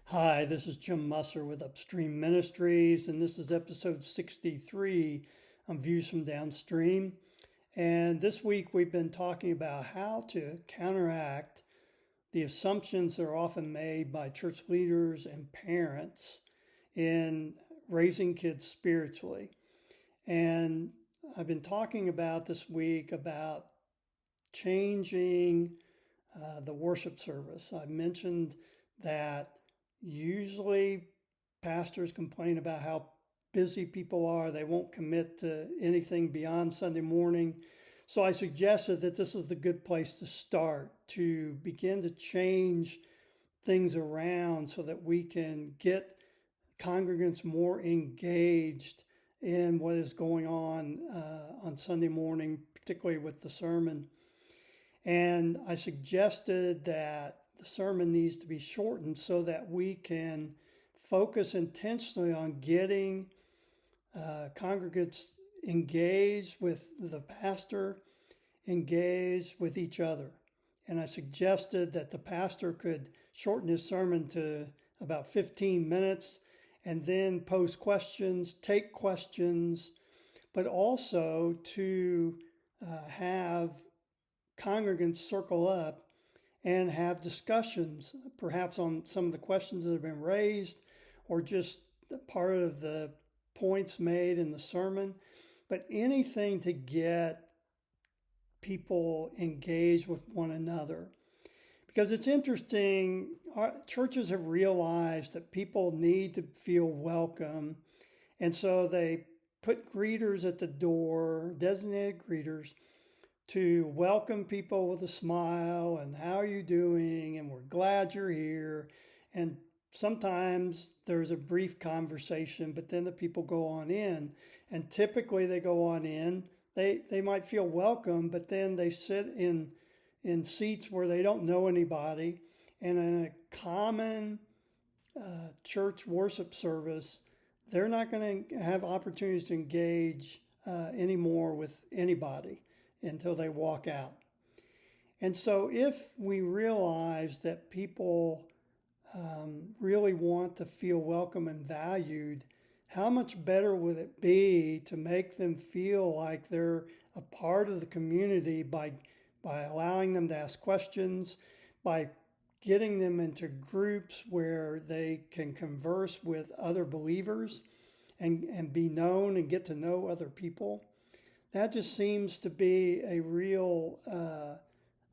Hi, this is Jim Musser with Upstream Ministries, and this is episode 63 on Views from Downstream. And this week we've been talking about how to counteract the assumptions that are often made by church leaders and parents in raising kids spiritually. And I've been talking about this week about changing the worship service. I mentioned that usually pastors complain about how busy people are. They won't commit to anything beyond Sunday morning. So I suggested that this is the good place to start to begin to change things around so that we can get congregants more engaged in what is going on Sunday morning, particularly with the sermon. And I suggested that the sermon needs to be shortened so that we can focus intentionally on getting congregants engaged with the pastor, engaged with each other. And I suggested that the pastor could shorten his sermon to about 15 minutes and then pose questions, take questions, but also to have congregants circle up and have discussions, perhaps on some of the questions that have been raised or just part of the points made in the sermon, but anything to get people engaged with one another. Because it's interesting, our churches have realized that people need to feel welcome, and so they put greeters at the door, designated greeters, to welcome people with a smile and how are you doing and we're glad you're here. And sometimes there's a brief conversation, but then the people go on in, and typically they go on in, they might feel welcome, but then they sit in seats where they don't know anybody. And in a common church worship service, they're not going to have opportunities to engage anymore with anybody until they walk out. And so if we realize that people really want to feel welcome and valued, how much better would it be to make them feel like they're a part of the community by allowing them to ask questions, by getting them into groups where they can converse with other believers and be known and get to know other people. That just seems to be a real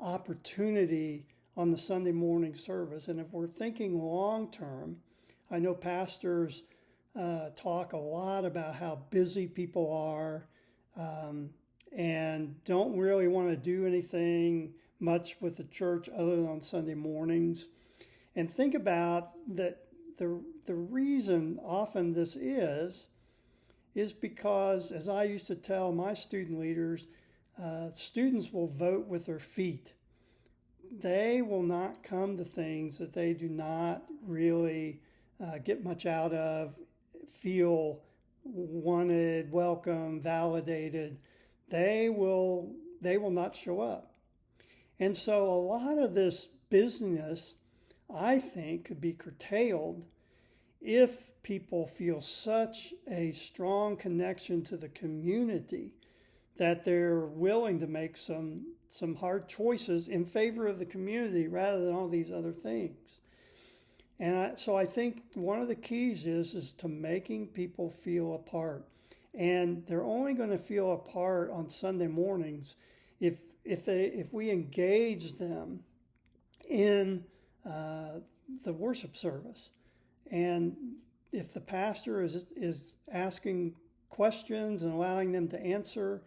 opportunity on the Sunday morning service. And if we're thinking long term, I know pastors talk a lot about how busy people are and don't really want to do anything much with the church other than on Sunday mornings. And think about that the reason often this is because, as I used to tell my student leaders, students will vote with their feet. They will not come to things that they do not really get much out of, feel wanted, welcome, validated. They will not show up. And so a lot of this business, I think, could be curtailed if people feel such a strong connection to the community that they're willing to make some hard choices in favor of the community rather than all these other things. And so I think one of the keys is to making people feel a part. And they're only going to feel a part on Sunday mornings if we engage them in the worship service. And if the pastor is asking questions and allowing them to answer,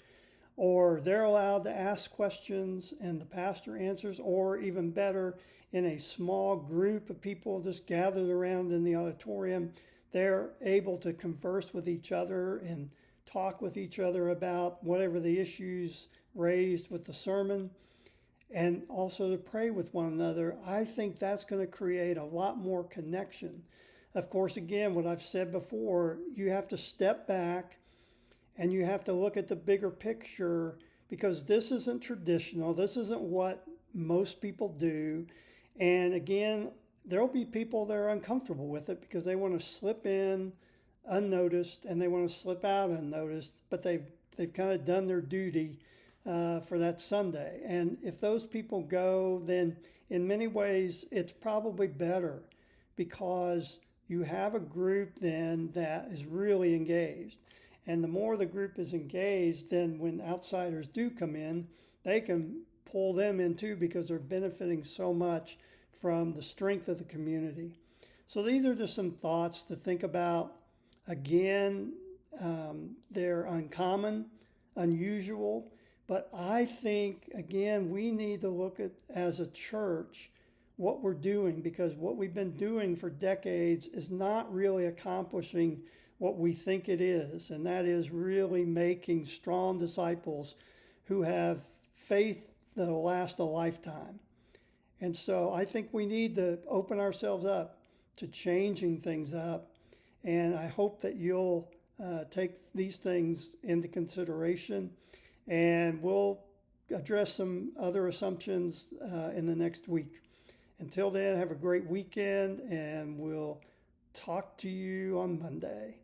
or they're allowed to ask questions and the pastor answers, or even better, in a small group of people just gathered around in the auditorium, they're able to converse with each other and talk with each other about whatever the issues raised with the sermon, and also to pray with one another. I think that's going to create a lot more connection. Of course, again, what I've said before, you have to step back and you have to look at the bigger picture, because this isn't traditional. This isn't what most people do. And again, there'll be people that are uncomfortable with it because they want to slip in unnoticed and they want to slip out unnoticed, but they've kind of done their duty for that Sunday. And if those people go, then in many ways it's probably better because you have a group then that is really engaged. And the more the group is engaged, then when outsiders do come in, they can pull them in too because they're benefiting so much from the strength of the community. So these are just some thoughts to think about. Again, they're uncommon, unusual, but I think, again, we need to look at, as a church, what we're doing, because what we've been doing for decades is not really accomplishing what we think it is, and that is really making strong disciples who have faith that will last a lifetime. And so I think we need to open ourselves up to changing things up, and I hope that you'll take these things into consideration, and we'll address some other assumptions in the next week. Until then, have a great weekend, and we'll talk to you on Monday.